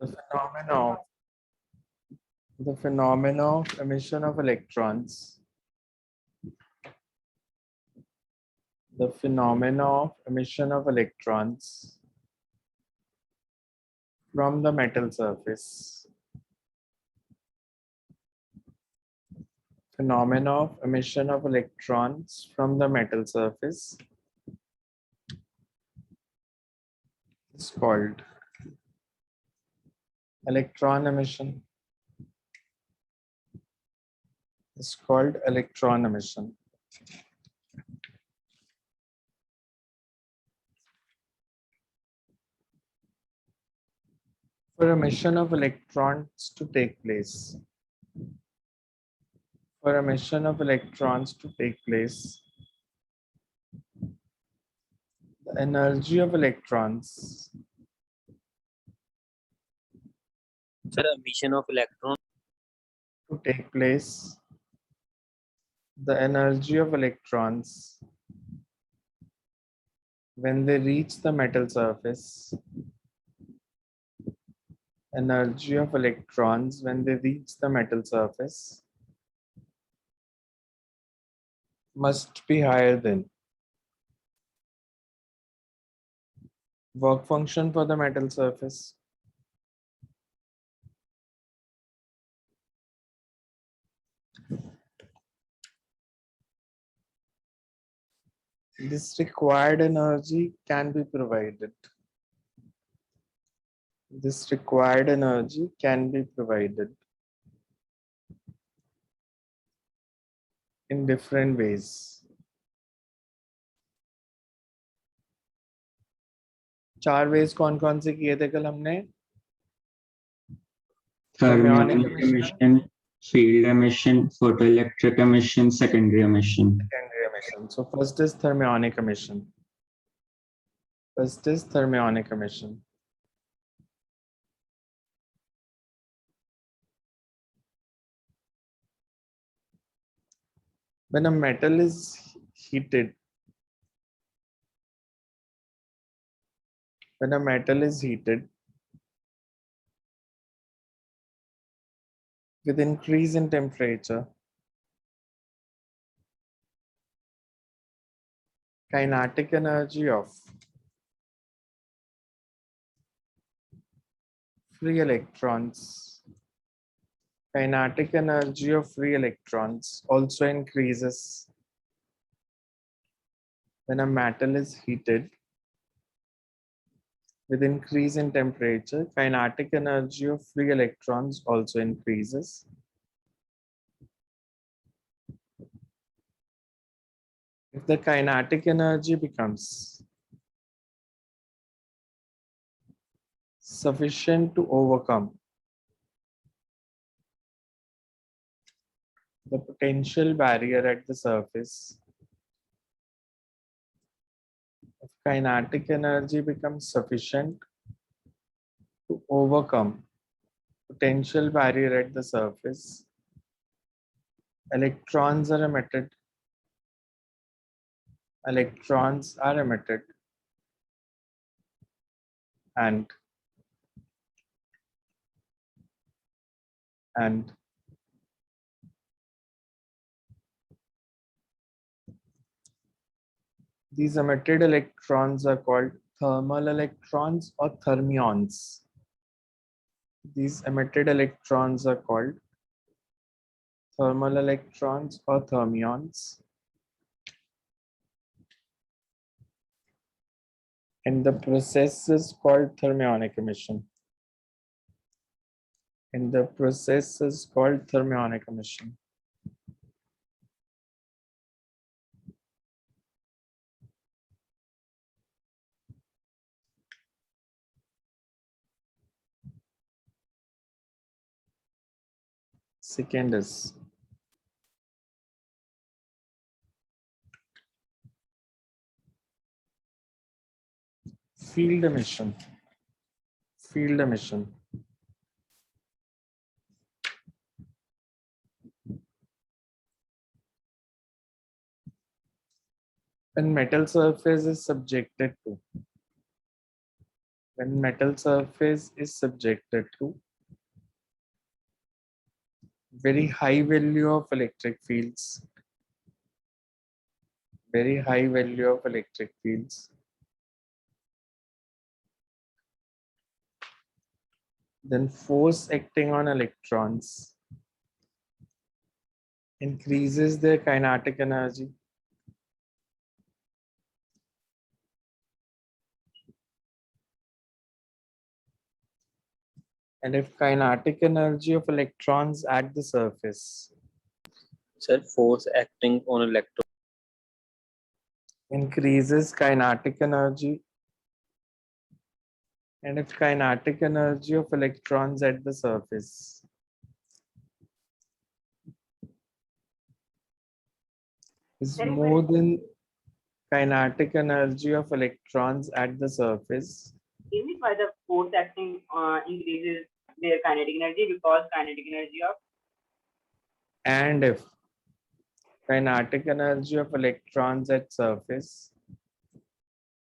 The phenomena of emission of electrons. The phenomena of emission of electrons from the metal surface. Phenomena of emission of electrons from the metal surface is called electron emission. Is called electron emission. For emission of electrons to take place, for emission of electrons to take place, the energy of electrons, Sir, emission of electron. to take place, the energy of electrons when they reach the metal surface, energy of electrons when they reach the metal surface must be higher than work function for the metal surface. This required energy can be provided. This required energy can be provided in different ways. चार veg कौन कौन से किए थे कल हमने? Thermionic emission, field emission, photoelectric emission, secondary emission. Secondary emission. So first is thermionic emission. First is thermionic emission. When a metal is heated, when a metal is heated with increase in temperature, kinetic energy of free electrons, kinetic energy of free electrons also increases when a metal is heated with increase in temperature. Kinetic energy of free electrons also increases. If the kinetic energy becomes sufficient to overcome the potential barrier at the surface, if kinetic energy becomes sufficient to overcome potential barrier at the surface, electrons are emitted. Electrons are emitted and these emitted electrons are called thermal electrons or thermions. These emitted electrons are called thermal electrons or thermions. And the process is called thermionic emission. And the process is called thermionic emission. Second is field emission. Field emission. When metal surface is subjected to when metal surface is subjected to very high value of electric fields, very high value of electric fields, then force acting on electrons increases their kinetic energy. And if kinetic energy of electrons at the surface Sir, force acting on electron increases kinetic energy, and if kinetic energy of electrons at the surface is more than kinetic energy of electrons at the surface, Is it why the force acting increases their kinetic energy because kinetic energy of and if kinetic energy of electrons at surface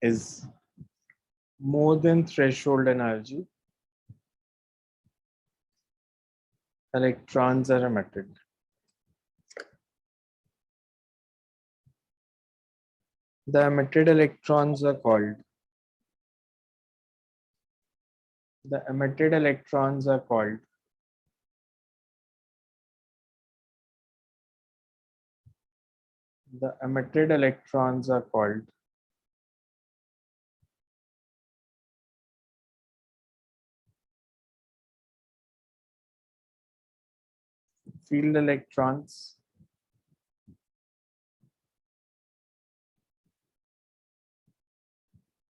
is more than threshold energy, electrons are emitted. The emitted electrons are called the emitted electrons are called the emitted electrons are called field electrons,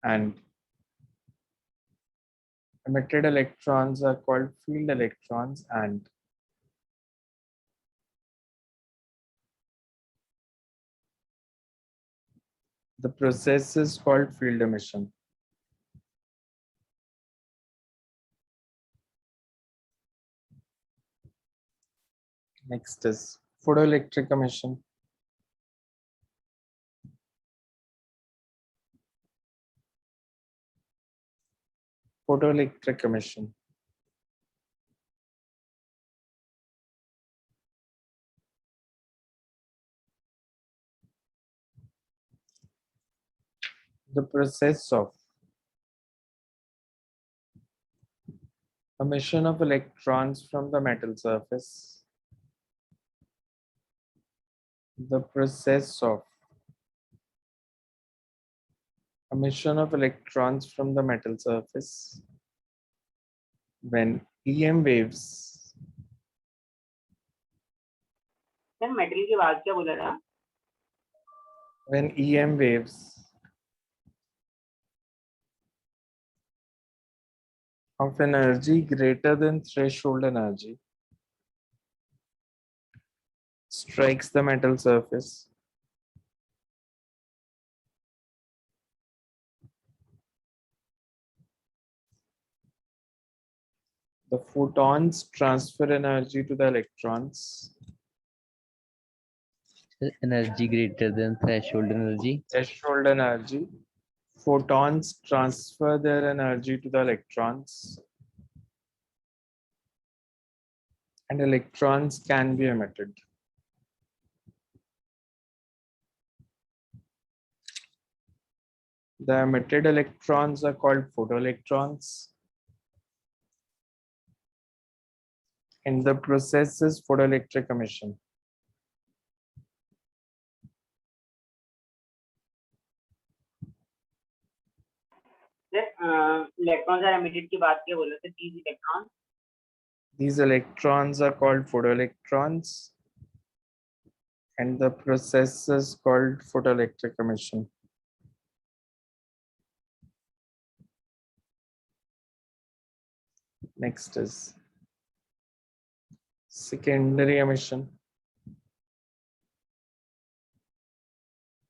and emitted electrons are called field electrons, and the process is called field emission. Next is photoelectric emission. Photoelectric emission. The process of emission of electrons from the metal surface. The process of emission of electrons from the metal surface when EM waves sir metal की बात क्या बोला था when EM waves of energy greater than threshold energy strikes the metal surface, the photons transfer energy to the electrons. energy greater than threshold energy. Threshold energy. Photons transfer their energy to the electrons, and electrons can be emitted. The emitted electrons are called photoelectrons, and the process is photoelectric emission. Sir electrons are emitted की बात क्या बोला sir these electrons These electrons are called photoelectrons, and the process is called photoelectric emission. Next is secondary emission.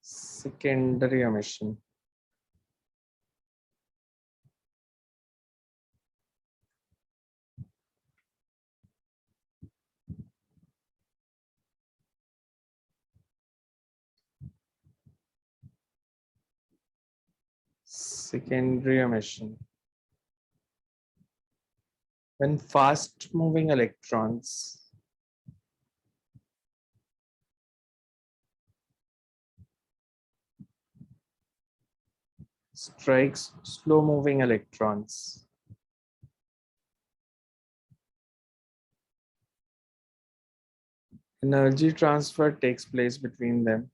Secondary emission. Secondary emission. when fast moving electrons strikes slow moving electrons, energy transfer takes place between them.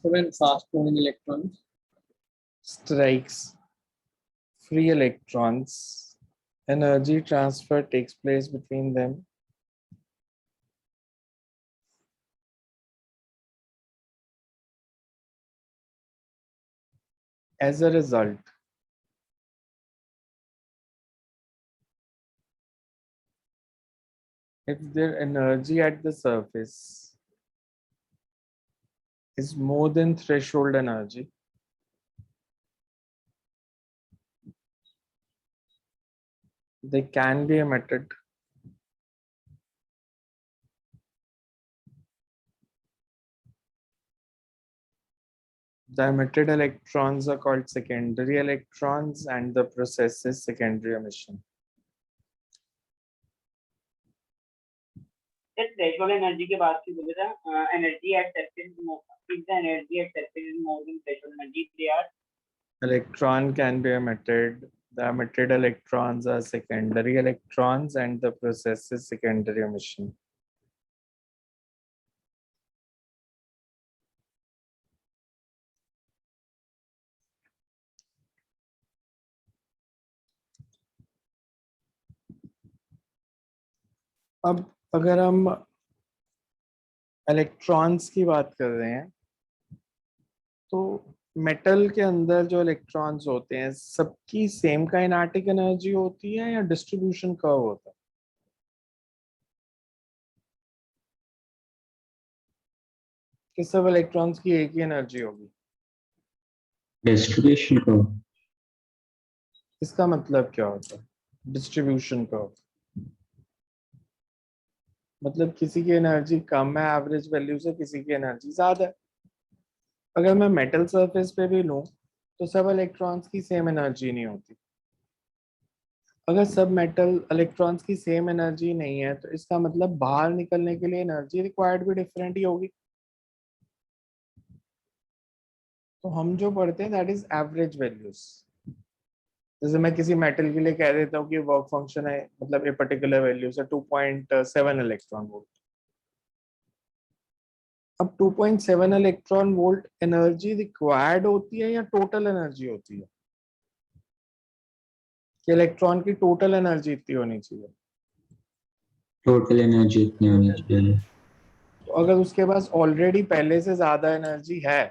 So when fast moving electrons Strikes free electrons, energy transfer takes place between them. As a result, if their energy at the surface is more than threshold energy, they can be emitted. The emitted electrons are called secondary electrons and the process is secondary emission. That threshold energy के बाद की बोले था energy at surface if the energy at surface is more than threshold energy, they are Electron can be emitted. The emitted electrons are secondary electrons and the process is secondary emission. अब अगर हम electrons की बात कर रहे हैं तो metal के अंदर जो इलेक्ट्रॉन्स होते हैं सबकी सेम काइनेटिक एनर्जी होती है या डिस्ट्रीब्यूशन कर्व होता है? कि सब इलेक्ट्रॉन्स की एक ही एनर्जी होगी? Distribution curve. इसका मतलब क्या होता है डिस्ट्रीब्यूशन कर्व? मतलब किसी की एनर्जी कम है एवरेज वैल्यू से, किसी की एनर्जी ज्यादा है। अगर मैं मेटल सरफेस पे भी लूं तो सब इलेक्ट्रॉन्स की सेम एनर्जी नहीं होती। अगर सब मेटल इलेक्ट्रॉन्स की सेम एनर्जी नहीं है तो इसका मतलब बाहर निकलने के लिए एनर्जी रिक्वायर्ड भी डिफरेंट ही होगी। तो हम जो पढ़ते हैं दैट इज एवरेज वैल्यूज। जैसे मैं किसी मेटल के लिए कह देता हूँ कि वर्क फंक्शन है मतलब ए पर्टिकुलर वैल्यू से 2.7 इलेक्ट्रॉन वोल्ट। अब 2.7 इलेक्ट्रॉन वोल्ट एनर्जी रिक्वायर्ड होती है या टोटल एनर्जी होती है? कि इलेक्ट्रॉन की टोटल एनर्जी इतनी होनी चाहिए? टोटल एनर्जी इतनी होनी चाहिए। तो अगर उसके पास ऑलरेडी पहले से ज्यादा एनर्जी है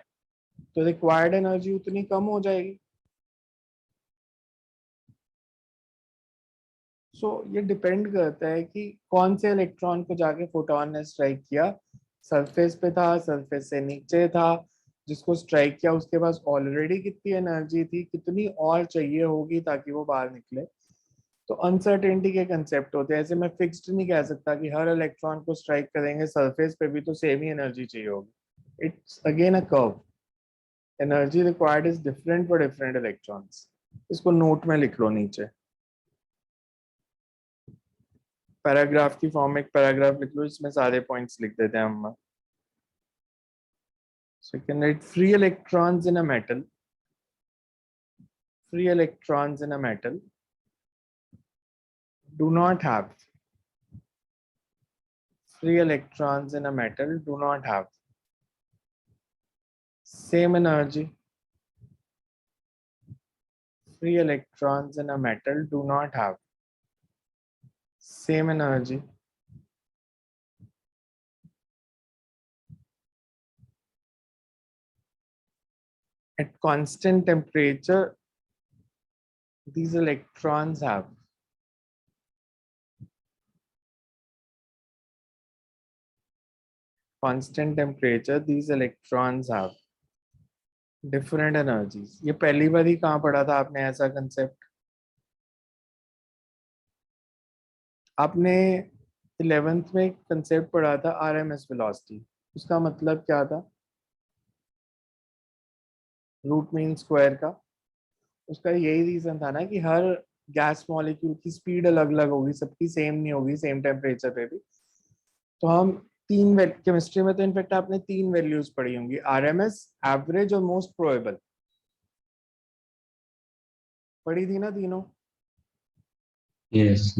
तो रिक्वायर्ड एनर्जी उतनी कम हो जाएगी। ये डिपेंड करता है कि कौन से इलेक्ट्रॉन को जाके फोटोन ने स्ट्राइक किया। सरफेस पे था, सरफेस से नीचे था, जिसको स्ट्राइक किया उसके पास ऑलरेडी कितनी एनर्जी थी, कितनी और चाहिए होगी ताकि वो बाहर निकले। तो अनसर्टेनिटी के कंसेप्ट होते हैं। ऐसे मैं फिक्स्ड नहीं कह सकता कि हर इलेक्ट्रॉन को स्ट्राइक करेंगे सरफेस पे भी तो सेम ही एनर्जी चाहिए होगी। It's again a curve. Energy required is different for different electrons. इसको नोट में लिख लो नीचे, पैराग्राफ की फॉर्म में एक पैराग्राफ लिख लो, इसमें सारे पॉइंट्स लिख देते हैं हम। So you can write free electrons in a metal. Free electrons in a metal do not have. Free electrons in a metal do not have same energy. Free electrons in a metal do not have same energy. At constant temperature, these electrons have constant temperature, these electrons have different energies. ये पहली बार ही कहाँ पढ़ा था आपने ऐसा concept? आपने 11th में concept पढ़ा था आरएमएस वेलोसिटी। उसका मतलब क्या था? रूट मीन स्क्वायर का। उसका यही रीजन था ना कि हर गैस मॉलिक्यूल की स्पीड अलग अलग होगी, सबकी सेम नहीं होगी सेम टेम्परेचर पे भी। तो हम तीन केमिस्ट्री में तो इनफेक्ट आपने तीन वैल्यूज पढ़ी होंगी, आरएमएस, एवरेज और मोस्ट प्रोबेबल। पढ़ी थी ना तीनों? Yes.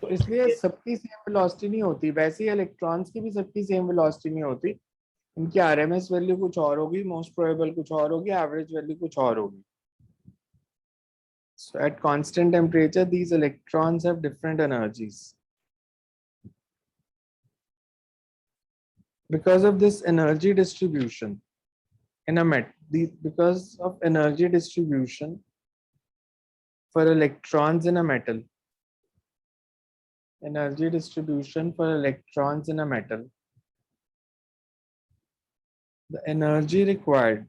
तो इसलिए सबकी सेम वेलोसिटी नहीं होती, वैसे ही इलेक्ट्रॉन्स की भी सबकी सेम वेलोसिटी नहीं होती। इनकी आरएमएस वैल्यू कुछ और होगी, मोस्ट प्रोबेबल कुछ और होगी, एवरेज वैल्यू कुछ और होगी। So at constant temperature, these electrons have different energies. Because of this energy distribution in a because of energy distribution for electrons in a metal, energy distribution for electrons in a metal, the energy required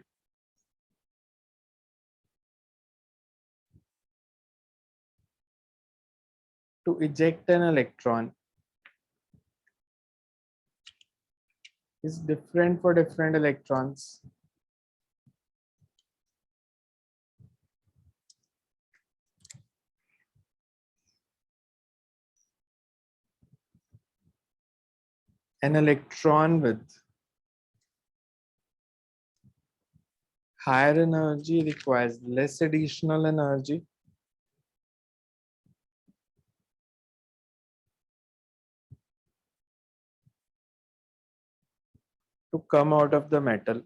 to eject an electron is different for different electrons. An electron with higher energy requires less additional energy to come out of the metal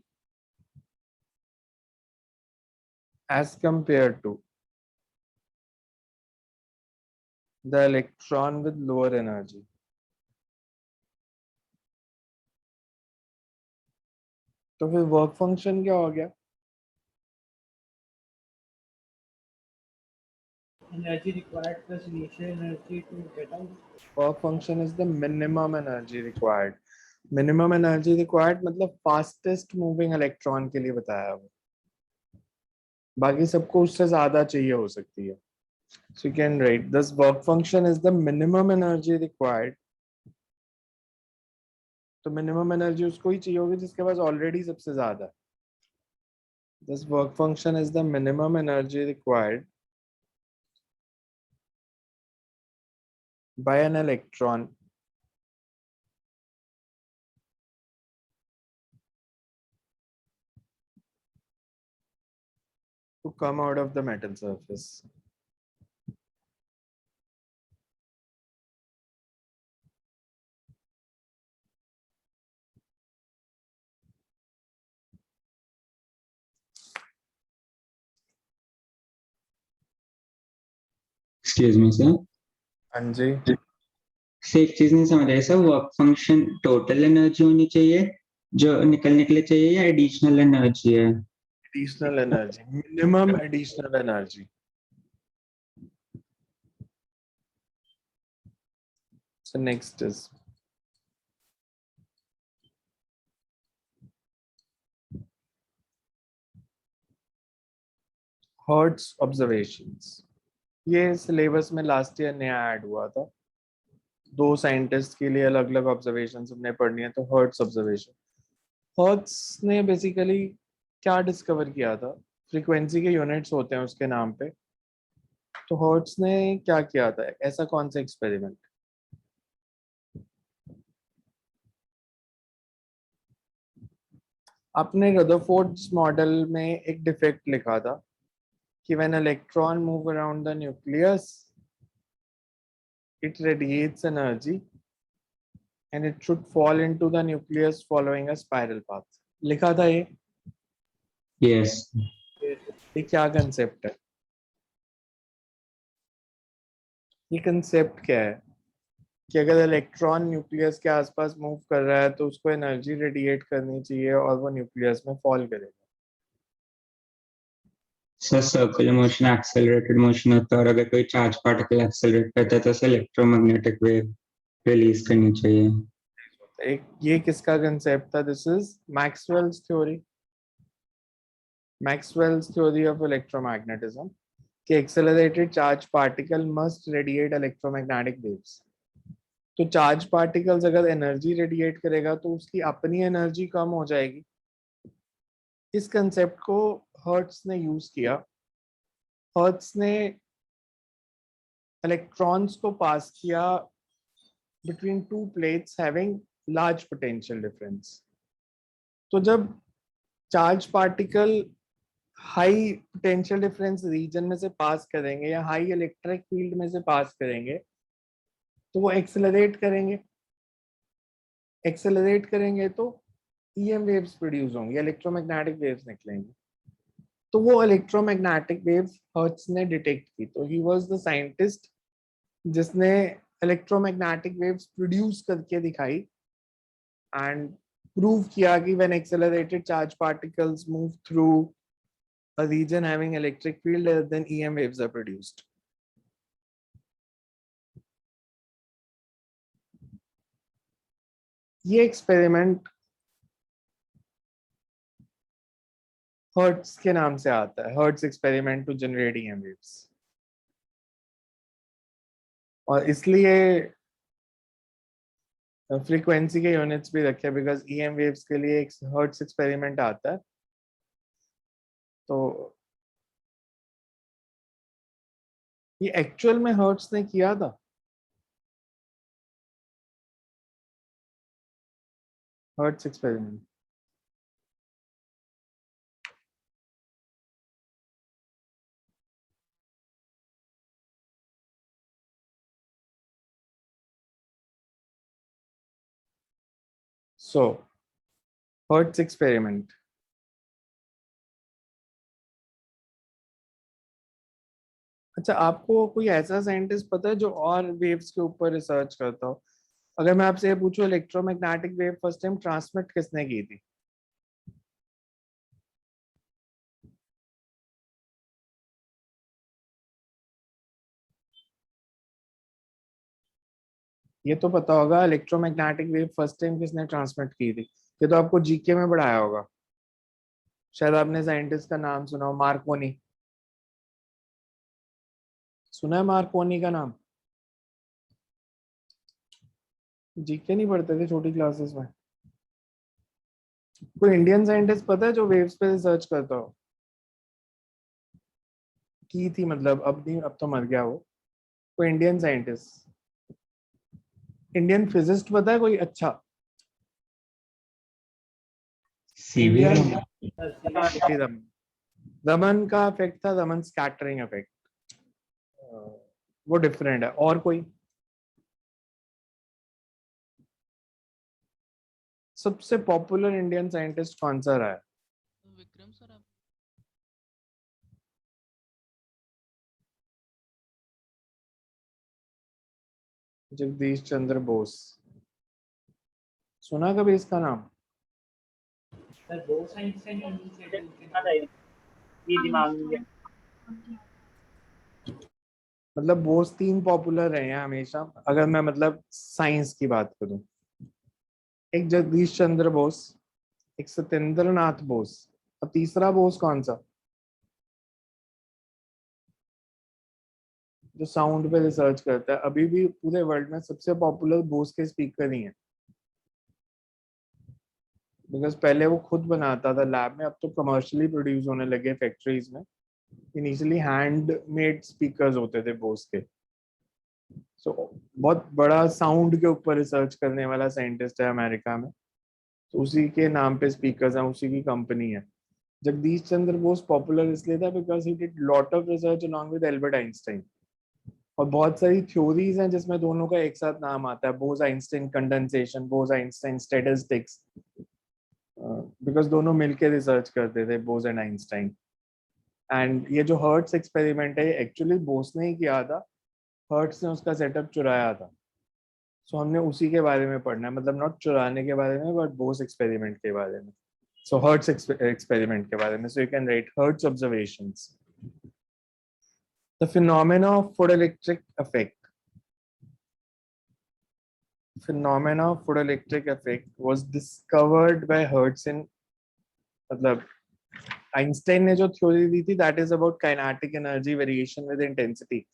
as compared to the electron with lower energy. तो फिर work function क्या हो गया? Energy required plus initial energy to get out. Work function is the minimum energy required. Minimum energy required मतलब fastest moving electron के लिए बताया वो, बाकी सबको उससे ज्यादा चाहिए हो सकती है। सो you can right this work function is the minimum energy required. तो मिनिमम एनर्जी उसको ही चाहिए होगी जिसके पास ऑलरेडी सबसे ज्यादा है। This work function is the minimum energy required by an electron to come out of the metal surface. Excuse me, sir. हाँ जी, से एक चीज नहीं समझ आई सर, वर्क फंक्शन टोटल एनर्जी होनी चाहिए जो निकलने के लिए चाहिए या एडिशनल एनर्जी है? additional energy, minimum additional energy. So next is Hertz observations. ये सिलेबस में लास्ट ईयर नया ऐड हुआ था। दो साइंटिस्ट के लिए अलग अलग ऑब्जर्वेशन हमने पढ़नी है। तो हर्ट्स ऑब्जर्वेशन, हर्ट्स ने बेसिकली क्या डिस्कवर किया था? फ्रीक्वेंसी के यूनिट्स होते हैं उसके नाम पे। तो हर्ट्स ने क्या किया था, ऐसा कौन सा एक्सपेरिमेंट? आपने रदरफोर्ड्स मॉडल में एक डिफेक्ट लिखा था कि when electron move around the nucleus it radiates energy and it should fall into the nucleus following a spiral path. लिखा था ये? यस। ये क्या कंसेप्ट है? ये कंसेप्ट क्या है कि अगर इलेक्ट्रॉन न्यूक्लियस के आसपास मूव कर रहा है तो उसको एनर्जी रेडिएट करनी चाहिए और वो न्यूक्लियस में फॉल करेगा। Sir circular motion accelerated motion होता है और अगर कोई चार्ज पार्टिकल एक्सेलरेट करता है तो उसे इलेक्ट्रोमैग्नेटिक वेव रिलीज करनी चाहिए। एक ये किसका कंसेप्ट था? This is Maxwell's theory. Maxwell's theory of electromagnetism कि accelerated charge particle must radiate electromagnetic waves. तो चार्ज पार्टिकल्स अगर एनर्जी रेडिएट करेगा तो उसकी अपनी एनर्जी कम हो जाएगी, इस कंसेप्ट को हर्ट्स ने यूज किया। हर्ट्स ने इलेक्ट्रॉन्स को पास किया between two plates having large potential difference। तो जब charge particle high potential difference region में से पास करेंगे या हाई इलेक्ट्रिक फील्ड में से पास करेंगे तो वो एक्सेलरेट करेंगे। एक्सेलरेट करेंगे तो ईएम वेव्स प्रोड्यूस होंगे, इलेक्ट्रोमैग्नेटिक वेव्स निकलेंगे। तो वो इलेक्ट्रोमैग्नेटिक वेव्स हर्ट्ज ने डिटेक्ट की। तो ही वाज द साइंटिस्ट जिसने इलेक्ट्रोमैग्नेटिक वेव्स प्रोड्यूस करके दिखाई एंड प्रूव किया कि when accelerated charge particles move through a region having electric field, then EM waves are produced। ये एक्सपेरिमेंट हर्ट्ज के नाम से आता है, Hertz experiment to generate EM waves। और इसलिए फ्रीक्वेंसी के यूनिट्स भी रखे बिकॉज EM waves के लिए एक हर्ट्ज एक्सपेरिमेंट आता है। तो ये एक्चुअल में हर्ट्ज ने किया था। Hertz experiment so hertz experiment अच्छा, आपको कोई ऐसा साइंटिस्ट पता है जो और वेव्स के ऊपर रिसर्च करता हो? अगर मैं आपसे ये पूछूं electromagnetic wave first time transmit किसने की थी? ये तो पता होगा, इलेक्ट्रोमैग्नेटिक वेव फर्स्ट टाइम किसने ट्रांसमिट की थी? ये तो आपको जीके में पढ़ाया होगा। शायद आपने साइंटिस्ट का नाम सुना हो, मार्कोनी। सुना है मार्कोनी का नाम? जीके नहीं पढ़ते थे छोटी क्लासेस में? कोई इंडियन साइंटिस्ट पता है जो वेव्स पे रिसर्च करता हो? की थी मतलब, अब नहीं, अब तो मर गया वो। कोई इंडियन साइंटिस्ट, इंडियन फिजिस्ट पता है कोई अच्छा? CV Indian Sir, Raman. Raman का इफेक्ट था, रमन स्कैटरिंग इफेक्ट, वो डिफरेंट है। और कोई? सबसे पॉपुलर इंडियन साइंटिस्ट कौन सा रहा है? विक्रम सर आप जगदीश चंद्र बोस। सुना कभी इसका नाम? sir, दो साइंस एंड इनिशिएटिव के हाँ, नाम। ये दिमाग में मतलब बोस तीन पॉपुलर रहे हैं हमेशा, अगर मैं मतलब साइंस की बात करूं। एक जगदीश चंद्र बोस, एक सत्येंद्र नाथ बोस, और तीसरा बोस कौन सा जो साउंड पे रिसर्च करता है? अभी भी पूरे वर्ल्ड में सबसे पॉपुलर बोस के स्पीकर ही हैं, बिकॉज पहले वो खुद बनाता था लैब में, अब तो कमर्शियली प्रोड्यूस होने लगे फैक्ट्रीज में। इनिशियली हैंडमेड स्पीकर्स होते थे बोस के। सो बहुत बड़ा साउंड के ऊपर रिसर्च करने वाला साइंटिस्ट है अमेरिका में, तो उसी के नाम पे स्पीकर्स हैं, उसी की कंपनी है। जगदीश चंद्र बोस पॉपुलर इसलिए था because he did lot of research along with Albert Einstein. और बहुत सारी थ्योरीज हैं जिसमें दोनों का एक साथ नाम आता है, Bose Einstein condensation, Bose Einstein statistics, because दोनों मिलके रिसर्च करते थे, बोस एंड आइंस्टाइन। एंड ये जो हर्ट्स एक्सपेरिमेंट है, ये एक्चुअली बोस ने ही किया था, हर्ट्स ने उसका सेटअप चुराया था। सो हमने उसी के बारे में पढ़ना है, मतलब नॉट चुराने के बारे में, बट बोस एक्सपेरिमेंट के बारे में। सो हर्ट्स एक्सपेरिमेंट के बारे में। So you can write Hertz's observations. The phenomena of photoelectric effect. Phenomena of photoelectric effect was discovered by Hertz in, मतलब आइंस्टाइन ने जो थ्योरी दी थी, that is about kinetic energy variation with intensity.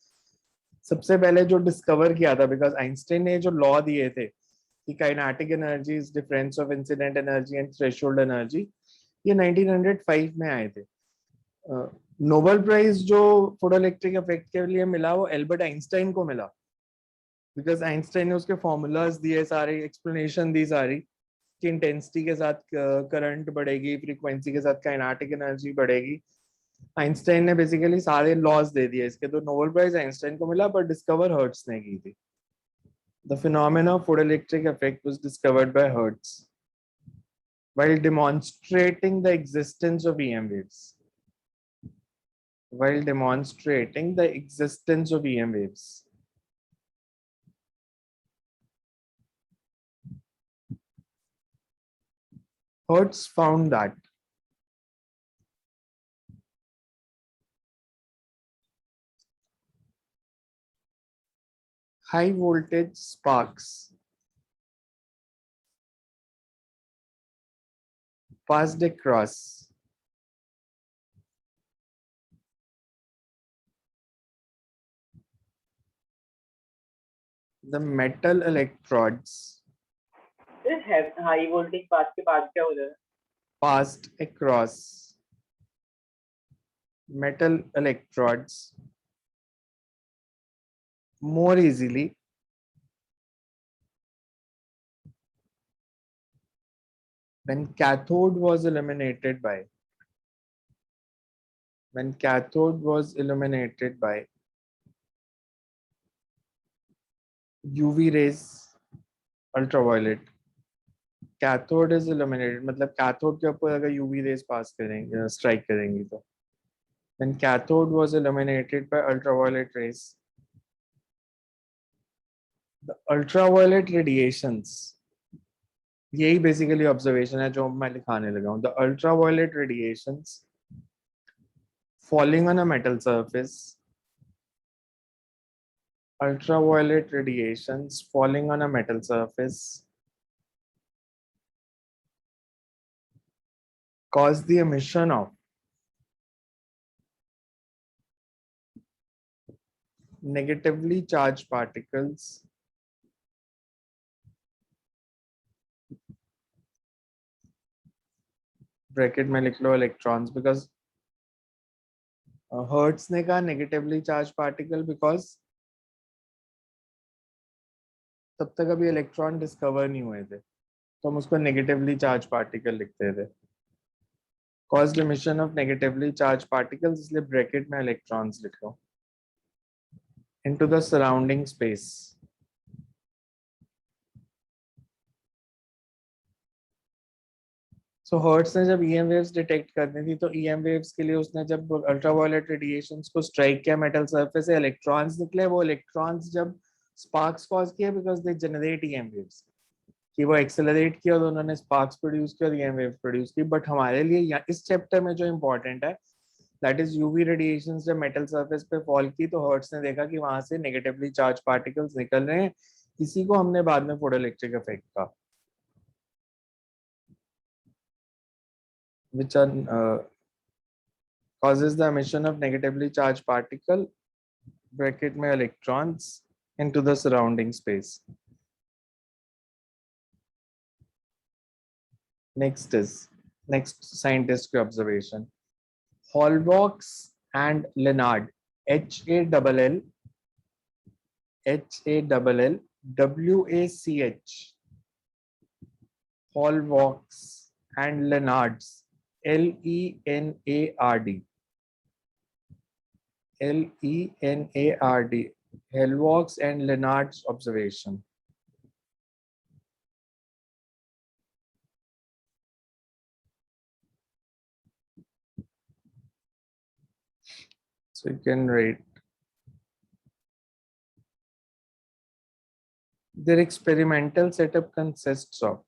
सबसे पहले जो डिस्कवर किया था, because Einstein ने जो लॉ दिए थे कि kinetic energy is difference of incident energy and threshold energy, ये 1905 में आए थे। नोबेल प्राइज जो फोटोइलेक्ट्रिक इफेक्ट के लिए मिला वो एल्बर्ट आइंस्टाइन को मिला, बिकॉज आइंस्टाइन ने उसके फॉर्मूलाज दिए, सारी एक्सप्लेनेशन दी सारी कि इंटेंसिटी के साथ करंट बढ़ेगी, फ्रीक्वेंसी के साथ काइनेटिक एनर्जी बढ़ेगी। आइंस्टाइन ने बेसिकली सारे लॉज दे दिए इसके, तो नोबेल प्राइज आइंस्टाइन को मिला, पर डिस्कवर हर्ट्ज ने की थी। The phenomena of photoelectric effect was discovered by hertz while demonstrating the existence of EM waves. While demonstrating the existence of EM waves. Hertz found that high voltage sparks passed across the metal electrodes high voltage pass के बाद क्या हो जाएगा? passed across metal electrodes more easily when cathode was illuminated by UV rays, ultraviolet. Cathode is illuminated, मतलब cathode के ऊपर अगर UV rays पास करेंगे, स्ट्राइक करेंगी, तो when cathode was illuminated by ultraviolet rays, the ultraviolet radiations, यही basically observation है जो मैं लिखाने लगा हूं। The ultraviolet radiations falling on a metal surface, ultraviolet radiations falling on a metal surface cause the emission of negatively charged particles bracket में लिख लो electrons, because hertz ने कहा नेगेटिवली चार्ज पार्टिकल, बिकॉज तब तक अभी इलेक्ट्रॉन डिस्कवर नहीं हुए थे, तो हम उसको नेगेटिवली चार्ज पार्टिकल लिखते थे। Cause emission of negatively charged particles, इसलिए ब्रैकेट में इलेक्ट्रॉन्स लिख लो, into the surrounding space. So Hertz ने जब ईएम वेव्स डिटेक्ट करनी थी, तो ईएम वेव्स के लिए उसने जब अल्ट्रावायलेट रेडिएशंस को स्ट्राइक किया मेटल सरफेस से, इलेक्ट्रॉन्स निकले। वो इलेक्ट्रॉन्स जब स्पार्क्स कॉज किए, because they generate EM waves, कि वो एक्सेलरेट किया और उन्होंने स्पार्क्स प्रोड्यूस किया और ईएम वेव्स प्रोड्यूस की। बट हमारे लिए इस चैप्टर में जो इंपॉर्टेंट है, दैट इज यूवी रेडिएशंस जब मेटल सरफेस पे फॉल की, तो हर्ट्स ने देखा कि वहां से नेगेटिवली चार्ज पार्टिकल्स निकल रहे हैं। इसी को हमने बाद में फोटोइलेक्ट्रिक इफेक्ट कहा, which causes the emission of negatively charged particle bracket में electrons into the surrounding space. Next scientist observation. Holbox and Lenard, HALL WACH, Holbox and Lenard's, LENARD, Helvox and Lenard's observation. So you can write. Their experimental setup consists of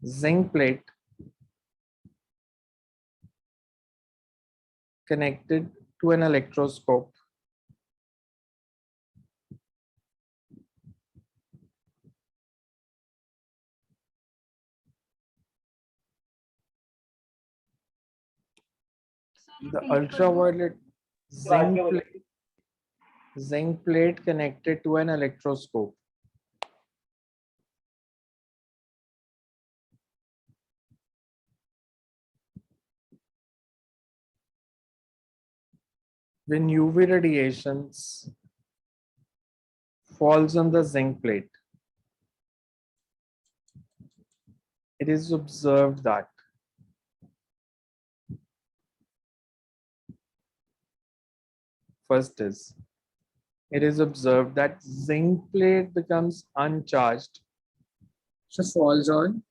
zinc plate connected to an electroscope, the ultraviolet zinc plate connected to an electroscope, When UV radiations falls on the zinc plate, it is observed that first is it is observed that zinc plate becomes uncharged. So falls on.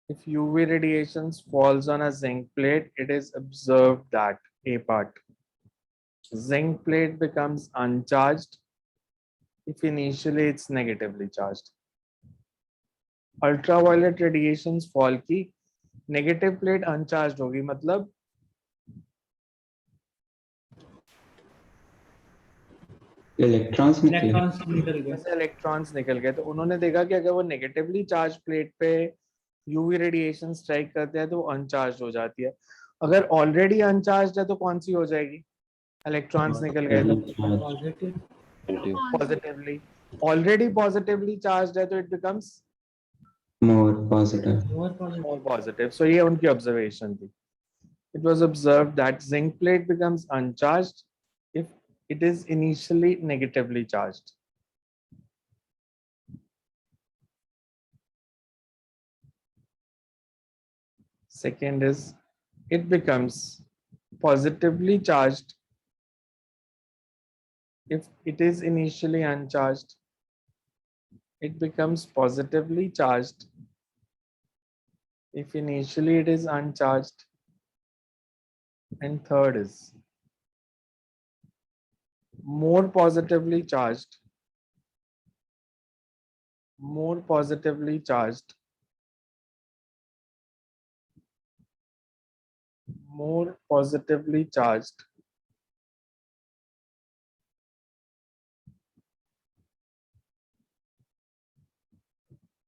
If UV radiations falls on a zinc plate, it is observed that A part, zinc plate becomes uncharged if initially it's negatively charged. Ultraviolet radiations fall की negative plate uncharged होगी, मतलब electrons निकले electrons निकल गए. जैसे electrons निकल गए, तो उन्होंने देखा कि अगर वो नेगेटिवली चार्ज प्लेट पे यूवी रेडिएशन स्ट्राइक करते हैं तो वो अनचार्ज हो जाती है. अगर ऑलरेडी अनचार्ज है तो कौन सी हो जाएगी? इलेक्ट्रॉन्स निकल गए तो positive. Positively. Already positively charge है तो it becomes more positive. More positive. more positive. So ये उनकी observation थी. It was observed that zinc plate becomes uncharged if it is initially negatively charged. Second is it becomes positively charged if it is initially uncharged. It becomes positively charged if initially it is uncharged. And third is more positively charged, more positively charged, more positively charged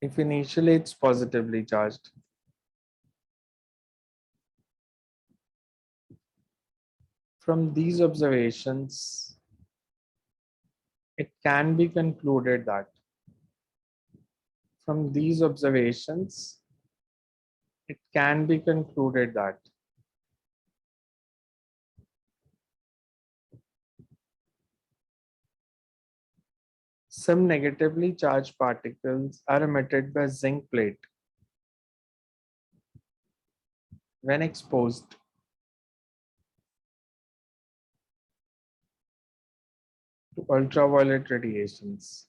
if initially it's positively charged. From these observations, it can be concluded that from these observations, it can be concluded that some negatively charged particles are emitted by zinc plate when exposed to ultraviolet radiations.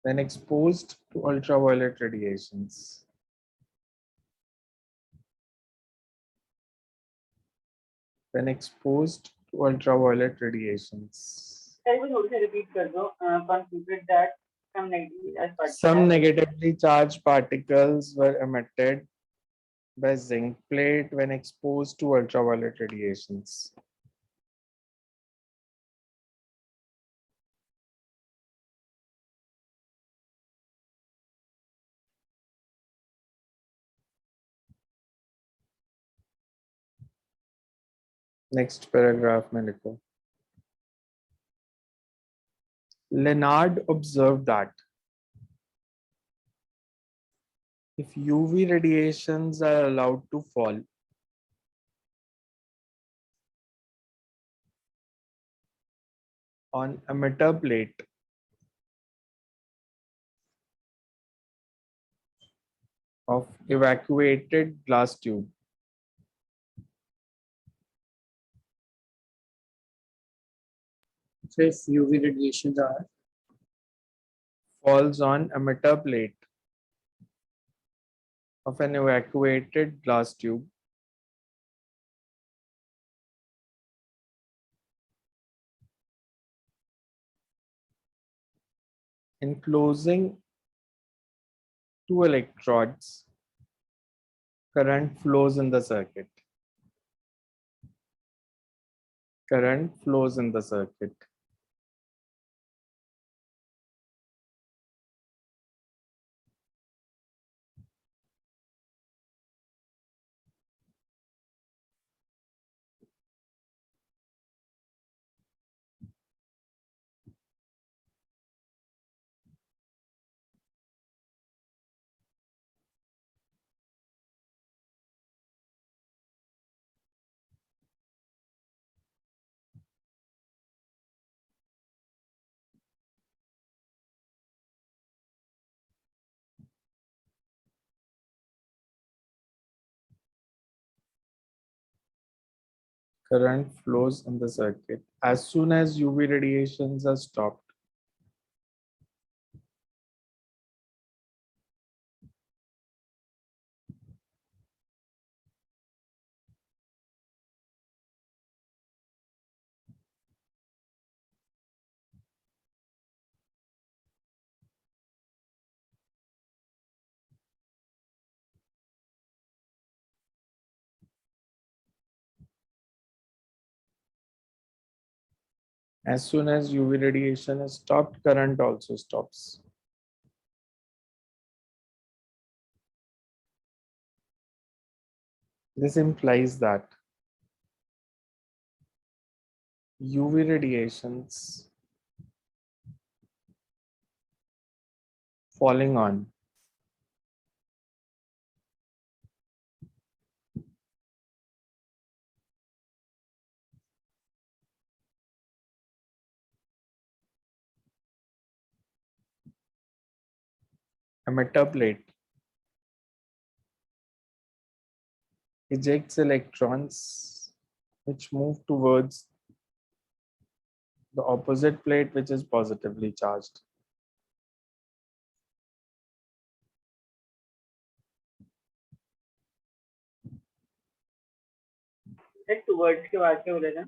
When exposed to ultraviolet radiations. When exposed to ultraviolet radiations. Sir वो थोड़ी सी repeat कर दो. Concluded that some negatively charged particles were emitted by zinc plate when exposed to ultraviolet radiations. Next paragraph में लिखो. Leonard observed that if UV radiations are allowed to fall on emitter plate, of evacuated glass tube, So if UV radiations are falls on emitter plate of an evacuated glass tube, enclosing two electrodes, current flows in the circuit. Current flows in the circuit. current flows in the circuit as soon as UV radiations are stopped. As soon as UV radiation is stopped, current also stops. This implies that UV radiations falling on emitter plate ejects electrons which move towards the opposite plate, which is positively charged. Sir towards के बाद क्या बोला था?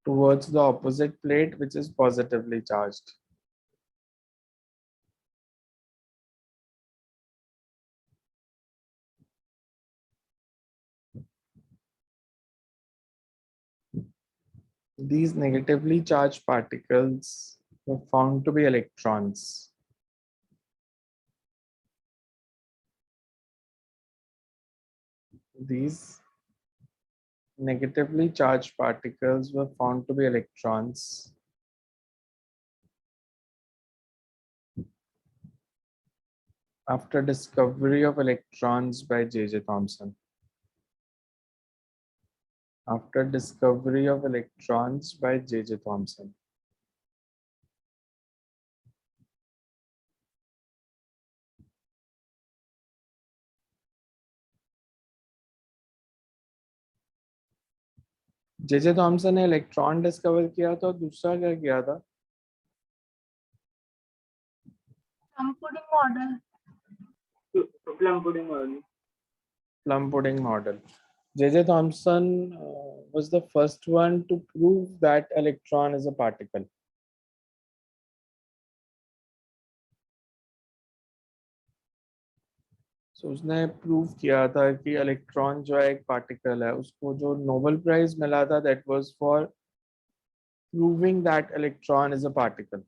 Towards the opposite plate, which is positively charged. These negatively charged particles were found to be electrons. These negatively charged particles were found to be electrons. After discovery of electrons by J.J. Thomson. After discovery of electrons by J.J. Thomson. J.J. Thomson ने electron discover किया था और दूसरा क्या किया था? Plum pudding model. Plum pudding model. Plum pudding model. J.J. Thomson was the first one to prove that electron is a particle. So उसने prove किया था कि इलेक्ट्रॉन जो है एक पार्टिकल है. उसको जो नोबेल प्राइज मिला था that was for proving that electron is a particle.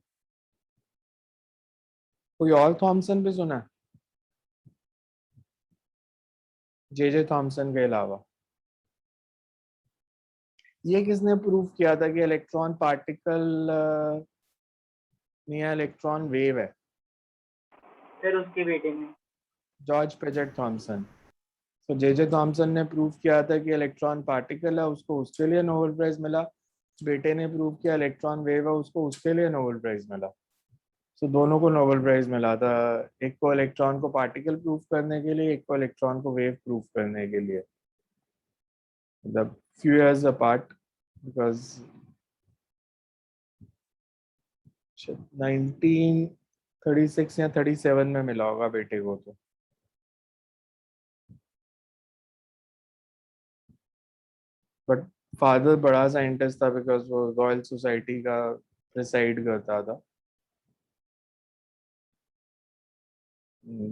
कोई और थॉमसन भी सुना है? J.J. थॉमसन के अलावा ये किसने प्रूव किया था कि इलेक्ट्रॉन पार्टिकल नहीं है, इलेक्ट्रॉन वेव है? सर उसके बेटे ने. George Paget Thomson. तो J.J. थॉमसन ने प्रूव किया था कि इलेक्ट्रॉन पार्टिकल है, उसको उसके लिए नोबेल प्राइज मिला. बेटे ने प्रूव किया इलेक्ट्रॉन वेव है, उसको उसके लिए नोबेल प्राइज मिला. तो दोनों को नोबेल प्राइज मिला था. एक को इलेक्ट्रॉन को पार्टिकल प्रूव करने के लिए, एक को इलेक्ट्रॉन को वेव प्रूव करने के लिए. The few years apart, because 1936 या 37 में मिला होगा बेटे को. तो बट फादर बड़ा साइंटिस्ट था बिकॉज वो रॉयल सोसाइटी का प्रिसाइड करता था.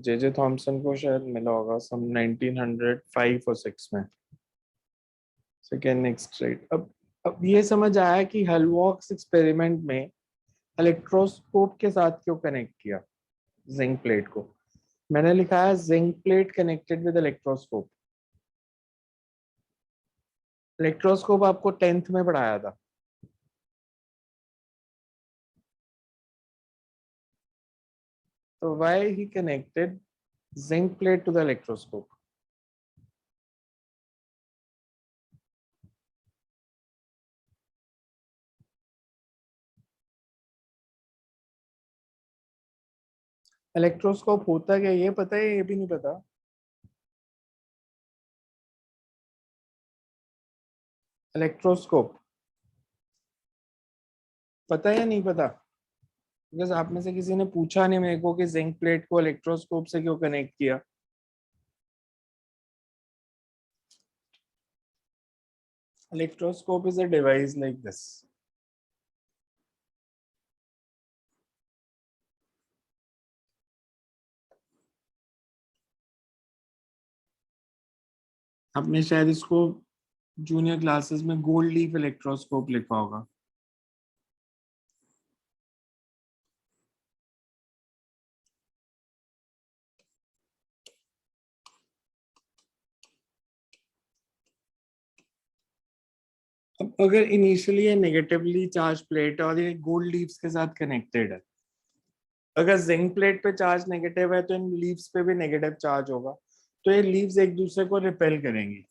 J.J. थॉमसन को शायद मिला होगा सम 1905 और 6 में. Second next right. अब ये समझ आया कि हेल्वॉक्स एक्सपेरिमेंट में इलेक्ट्रोस्कोप के साथ क्यों कनेक्ट किया जिंक प्लेट को. मैंने लिखा है zinc plate connected with electroscope. Electroscope आपको 10th में पढ़ाया था. So why he connected zinc plate to the electroscope? Electroscope होता क्या, ये पता है? ये भी नहीं पता. इलेक्ट्रोस्कोप पता है या नहीं पता? बिकॉज आप में से किसी ने पूछा नहीं मेरे को कि जिंक प्लेट को इलेक्ट्रोस्कोप से क्यों कनेक्ट किया। Electroscope is a device like this. आपने शायद इसको जूनियर क्लासेस में गोल्ड लीफ इलेक्ट्रोस्कोप लिखा होगा। अब अगर इनिशियली ये नेगेटिवली चार्ज प्लेट और ये गोल्ड लीव्स के साथ कनेक्टेड है, अगर जिंक प्लेट पे चार्ज नेगेटिव है तो इन लीव्स पे भी नेगेटिव चार्ज होगा, तो ये लीव्स एक दूसरे को रिपेल करेंगी।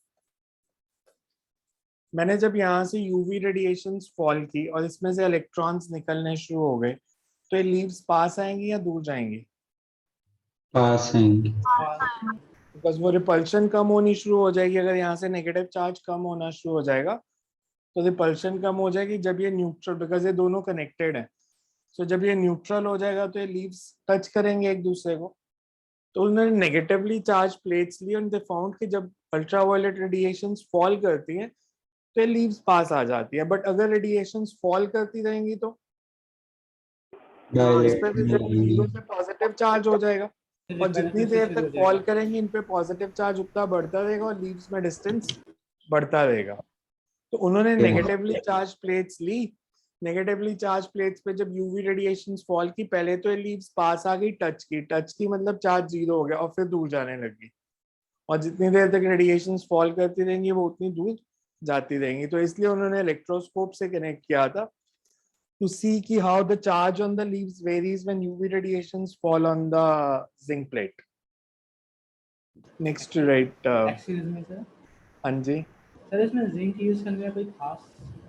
मैंने जब यहाँ से यूवी रेडिएशंस फॉल की और इसमें से इलेक्ट्रॉन्स निकलने शुरू हो गए, तो ये लीव्स पास आएंगी या दूर जाएंगी? पास आएंगे। बिकॉज वो रिपल्शन कम होनी शुरू हो जाएगी। अगर यहाँ से नेगेटिव चार्ज कम होना शुरू हो जाएगा तो रिपल्शन कम हो जाएगी। जब ये न्यूट्रल, बिकॉज ये दोनों कनेक्टेड है, सो जब ये न्यूट्रल हो जाएगा तो ये लीव्स टच करेंगे एक दूसरे को। तो उन्होंने नेगेटिवली चार्ज प्लेट्स ली एंड दे फाउंड कि जब अल्ट्रावायलेट रेडिएशंस फॉल करती हैं तो ये लीव्स पास आ जाती है। बट अगर रेडिएशंस फॉल करती रहेंगी तो इस पे भी जीरो से पॉजिटिव चार्ज हो जाएगा, और जितनी देर तक फॉल करेंगे इन पे पॉजिटिव चार्ज उतना बढ़ता रहेगा और लीव्स में डिस्टेंस बढ़ता रहेगा। तो उन्होंने नेगेटिवली चार्ज प्लेट्स ली। नेगेटिवली चार्ज प्लेट्स पे जब यूवी रेडिएशंस फॉल की, पहले तो ये लीव्स पास आ गई, टच की मतलब चार्ज जीरो हो गया और फिर दूर जाने लगी। और जितनी देर तक रेडिएशंस फॉल करती रहेंगी वो उतनी दूर जाती रहेंगी। तो इसलिए उन्होंने इलेक्ट्रोस्कोप से कनेक्ट किया था to see ki how the charge on the leaves varies when UV radiations fall on the zinc plate. Next, right? Excuse me sir, हाँ जी, सर इसमें जिंक यूज करने का कोई खास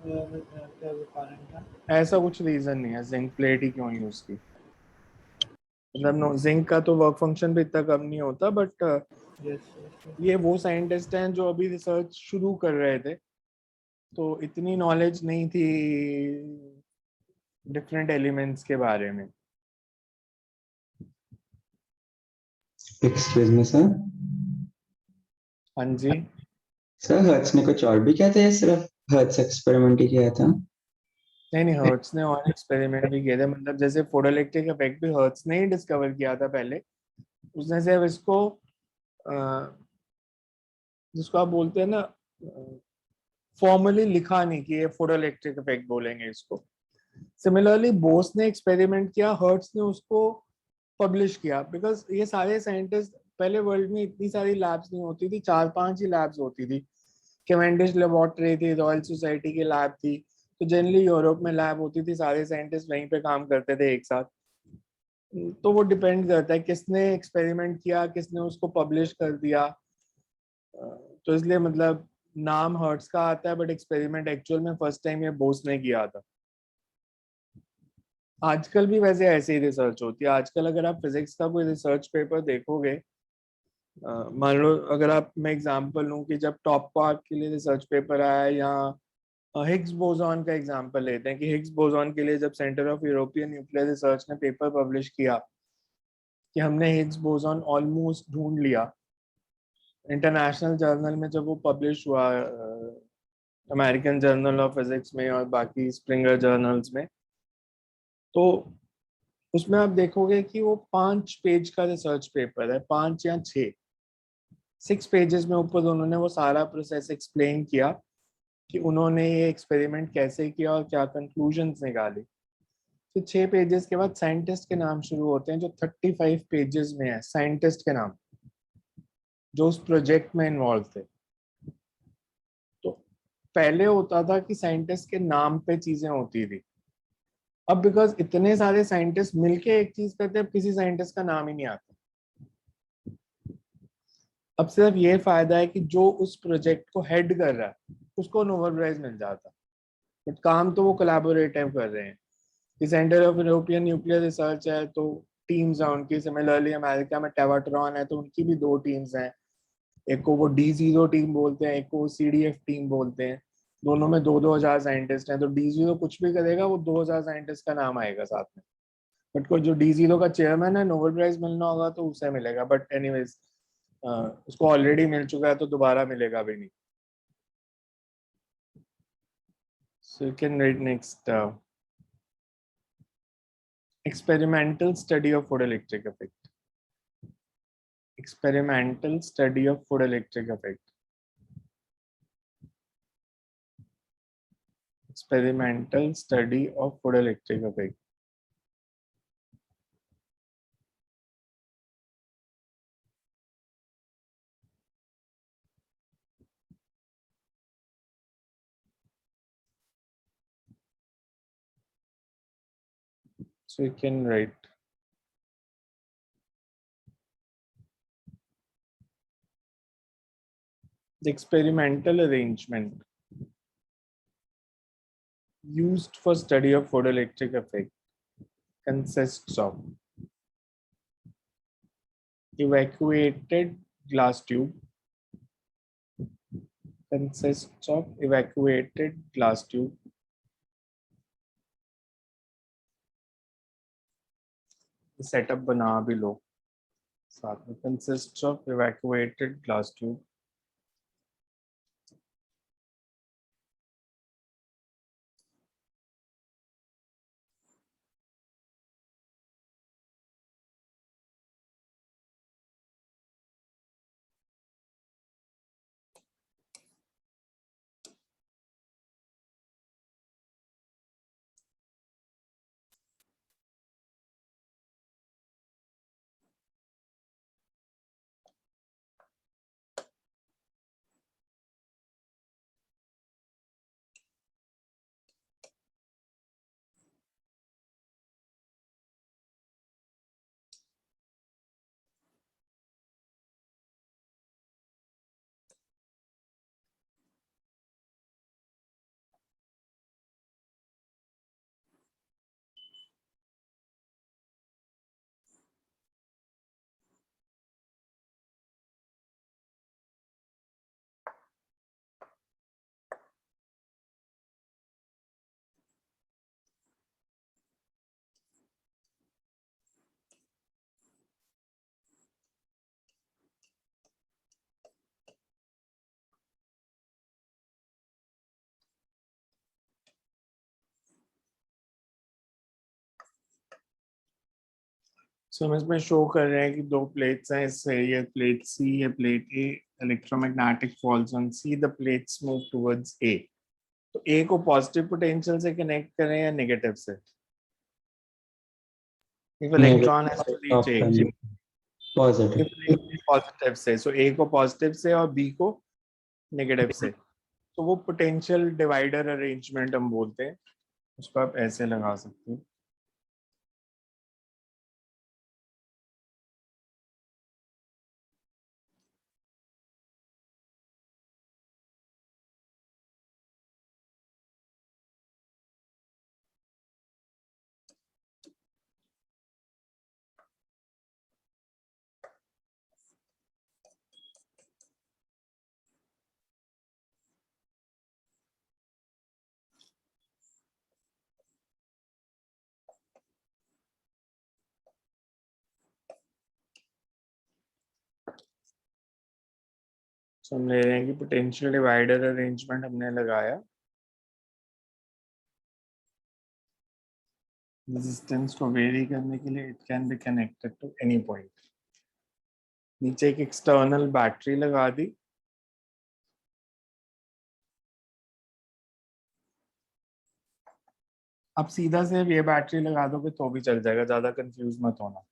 क्या कारण था? ऐसा कुछ रीजन नहीं है जिंक प्लेट ही क्यों यूज की। मतलब नो, जिंक का तो वर्क फंक्शन भी इतना कम नहीं होता, बट ये वो साइंटिस्ट हैं जो अभी रिसर्च शुरू कर रहे थे, तो इतनी नॉलेज नहीं थी डिफरेंट एलिमेंट्स के बारे में। Excuse me sir. हाँ जी, सर हर्ट्ज ने कुछ और भी किया था या सिर्फ हर्ट्ज एक्सपेरिमेंट ही किया था? नहीं, हर्ट्ज ने और एक्सपेरिमेंट भी किए थे। मतलब जैसे फोटोइलेक्ट्रिक इफेक्ट भी हर्ट्ज ने ही डिस्कवर किया था पहले। उसने सिर्फ इसको जिसको आप बोलते हैं ना, फॉर्मली लिखा नहीं कि ये फोटोइलेक्ट्रिक इफेक्ट बोलेंगे इसको। सिमिलरली बोस ने एक्सपेरिमेंट किया, हर्ट्ज ने उसको पब्लिश किया। बिकॉज ये सारे साइंटिस्ट, पहले वर्ल्ड में इतनी सारी लैब्स नहीं होती थी, 4-5 ही लैब्स होती थी। कैवेंडिश लेबोरेटरी थी, रॉयल सोसाइटी की लैब थी, तो जनरली यूरोप में लैब होती थी, सारे साइंटिस्ट वहीं पे काम करते थे एक साथ। तो वो डिपेंड करता है किसने एक्सपेरिमेंट किया, किसने उसको पब्लिश कर दिया। तो इसलिए मतलब नाम हर्ट्ज का आता है, बट एक्सपेरिमेंट एक्चुअल में फर्स्ट टाइम ये बोस ने किया था। आजकल भी वैसे ऐसे ही रिसर्च होती है। आजकल अगर आप फिजिक्स का कोई रिसर्च पेपर देखोगे, मान लो अगर आप, मैं एग्जांपल लूं कि जब टॉप क्वार्क के लिए रिसर्च पेपर आया, या हिग्स बोसॉन का एग्जांपल लेते हैं कि हिग्स बोसॉन के लिए जब centre of European nuclear research ने पेपर पब्लिश किया कि हमने हिग्स बोसॉन ऑलमोस्ट ढूंढ लिया, इंटरनेशनल जर्नल में जब वो पब्लिश हुआ, अमेरिकन जर्नल ऑफ फिजिक्स में और बाकी स्प्रिंगर जर्नल्स में, तो उसमें आप देखोगे कि वो 5 पेज का रिसर्च पेपर है, 5 या 6 पेजेस में ऊपर उन्होंने वो सारा प्रोसेस एक्सप्लेन किया कि उन्होंने ये एक्सपेरिमेंट कैसे किया और क्या कंक्लूजन्स निकाले। तो 6 पेजेस के बाद साइंटिस्ट के नाम शुरू होते हैं, जो 35 पेजेस में है, साइंटिस्ट के नाम जो उस प्रोजेक्ट में इन्वॉल्व थे। तो पहले होता था कि साइंटिस्ट के नाम पे चीजें होती थी। अब बिकॉज इतने सारे साइंटिस्ट मिलके एक चीज करते हैं, अब किसी साइंटिस्ट का नाम ही नहीं आता। अब सिर्फ ये फायदा है कि जो उस प्रोजेक्ट को हेड कर रहा है उसको नोबेल प्राइज मिल जाता, बट काम तो वो कोलैबोरेटिव कर रहे हैं। कि centre of European nuclear research है तो टीम्स हैं उनकी। सिमिलरली अमेरिका में टेवाट्रॉन है तो उनकी भी 2 टीम्स हैं, एक को वो D0 टीम बोलते हैं, एक को CDF टीम बोलते हैं। दोनों में 2-2 हजार साइंटिस्ट हैं, तो डी जीरो कुछ भी करेगा वो 2 हजार साइंटिस्ट का नाम आएगा साथ में। बट कोई जो डी जीरो का चेयरमैन है, नोबेल प्राइज मिलना होगा तो उसे मिलेगा, बट एनीवेज उसको ऑलरेडी मिल चुका है तो दोबारा मिलेगा भी नहीं। So you can read next. Experimental study of photoelectric effect. Experimental study of photoelectric effect. Experimental study of photoelectric effect. So you can write. The experimental arrangement used for study of photoelectric effect consists of evacuated glass tube, consists of evacuated glass tube, setup बना भी लो साथ में, consists of evacuated glass tube, सो हम इसमें show कर रहे हैं कि दो प्लेट्स हैं, इससे ये प्लेट सी, ये plate A, electromagnetic falls on C, the plates move towards A. तो ए को पॉजिटिव पोटेंशियल से कनेक्ट करें या नेगेटिव से? If electron has to reach A, positive. Positive से, सो ए को पॉजिटिव से और बी को नेगेटिव से, तो वो पोटेंशियल डिवाइडर अरेंजमेंट हम बोलते हैं। उसको आप ऐसे लगा सकते हो। तो हम ले रहे हैं कि पोटेंशियल डिवाइडर अरेंजमेंट हमने लगाया, रेजिस्टेंस को वेरी करने के लिए it can be connected to any point. नीचे एक एक्सटर्नल बैटरी लगा दी, अब सीधा से ये बैटरी लगा दोगे तो भी चल जाएगा, ज्यादा कंफ्यूज मत होना।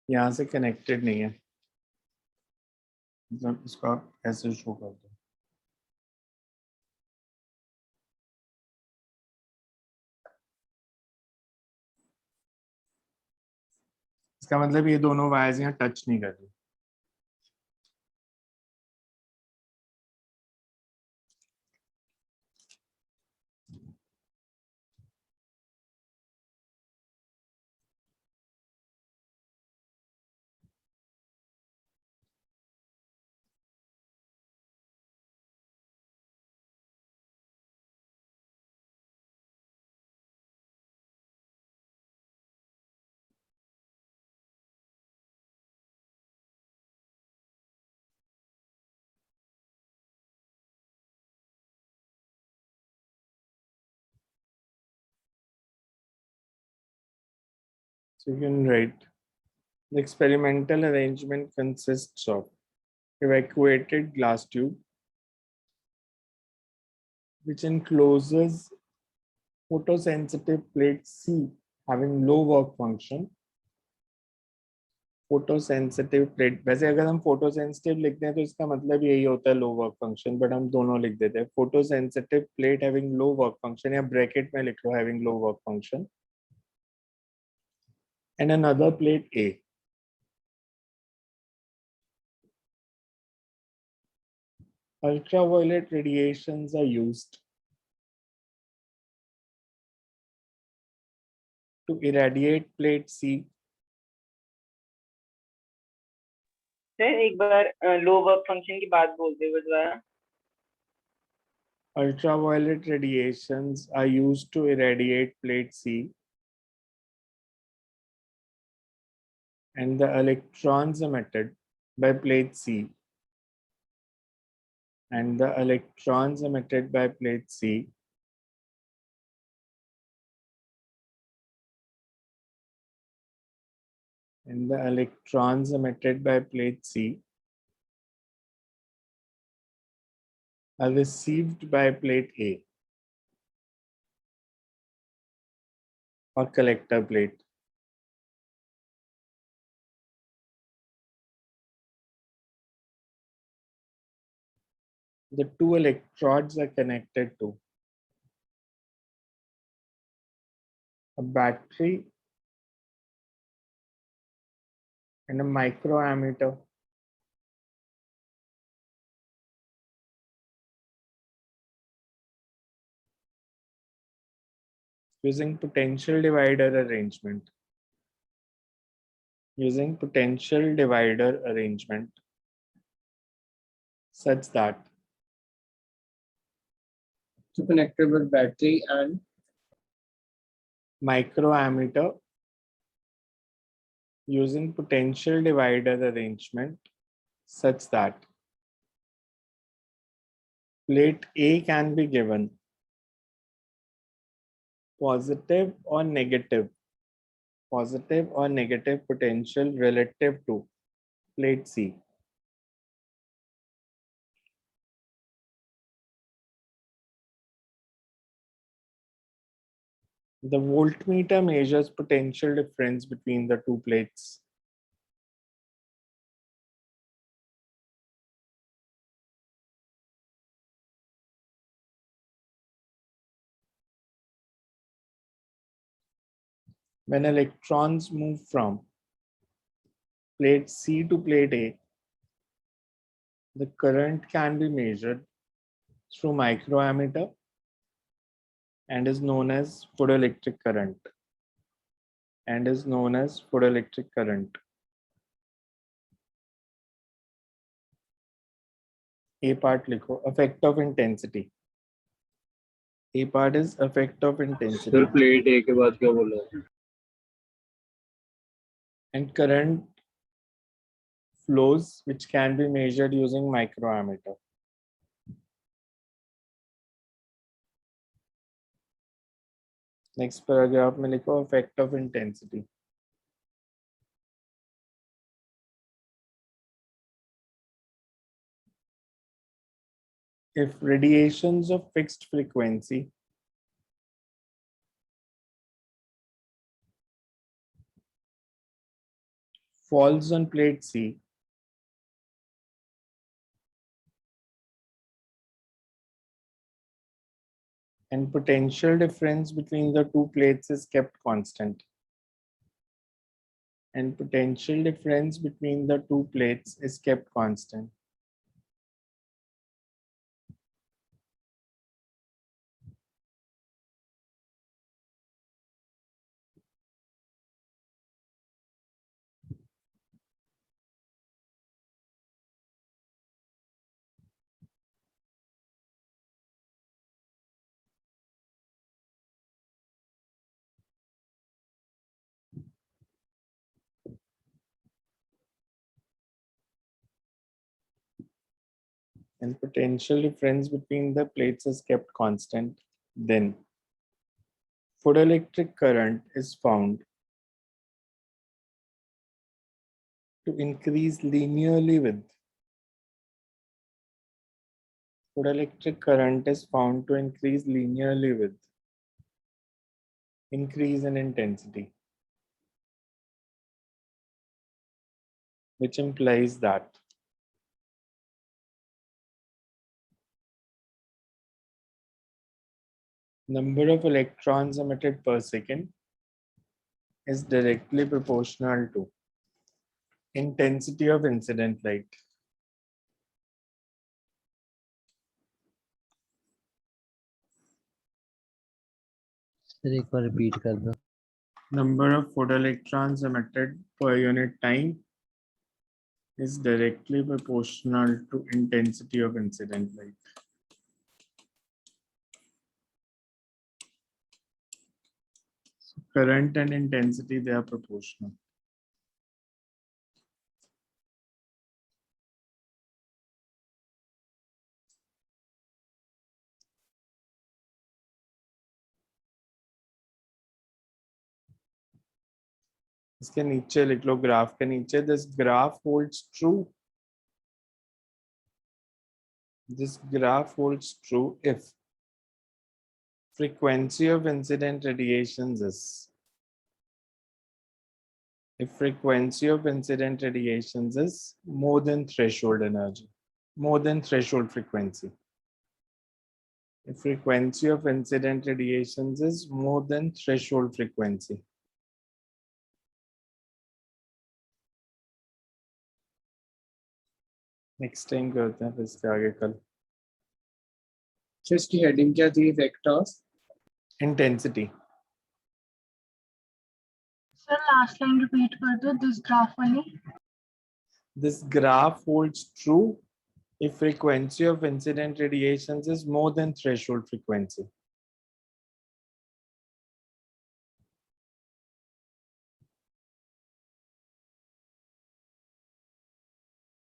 यहाँ से कनेक्टेड नहीं है, मतलब इसको आप ऐसे शो कर दो। इसका मतलब ये दोनों वायर्स यहाँ टच नहीं कर रही. So you can write, the experimental arrangement consists of evacuated glass tube which encloses photosensitive plate C having low work function. Photosensitive plate, वैसे अगर हम फोटोसेंसिटिव लिखते हैं तो इसका मतलब यही होता है लो वर्क फंक्शन, बट हम दोनों लिख देते हैं. Photosensitive plate having low work function, या ब्रैकेट में लिख लो having low work function, and another plate A. Ultraviolet radiations are used to irradiate plate C. Sir एक बार लो वर्क फंक्शन की बात बोलते हुए दोबारा. Ultraviolet radiations are used to irradiate plate C, and the electrons emitted by plate C and the electrons emitted by plate C and the electrons emitted by plate C are received by plate A or collector plate. The two electrodes are connected to a battery and a microammeter. Using potential divider arrangement. Using potential divider arrangement such that So connected with battery and microammeter, using potential divider arrangement such that plate A can be given positive or negative potential relative to plate C. The voltmeter measures potential difference between the two plates. When electrons move from plate C to plate A, the current can be measured through microammeter and is known as photoelectric current. A part लिखो, effect of intensity. A part is effect of intensity. Sir plate A के बाद क्या बोला? And current flows which can be measured using microammeter. Next paragraph में लिखो effect of intensity. If radiations of fixed frequency falls on plate C, and potential difference between the two plates is kept constant, and potential difference between the two plates is kept constant. And potential difference between the plates is kept constant, then photoelectric current is found to increase linearly with photoelectric current is found to increase linearly with increase in intensity, which implies that number of electrons emitted per second is directly proportional to intensity of incident light. Sir एक बार repeat कर दो. Number of photoelectrons emitted per unit time is directly proportional to intensity of incident light. So current and intensity, they are proportional. इसके नीचे लिख लो graph के नीचे, this graph holds true. This graph holds true if frequency of incident radiations is more than threshold energy, more than threshold frequency. If frequency of incident radiations is more than threshold frequency. Next time करते हैं फिर इसके आगे कल. So इसकी heading क्या थी? Vectors. Intensity. Sir, last line repeat कर दो, this graph वाली. This graph holds true if frequency of incident radiations is more than threshold frequency.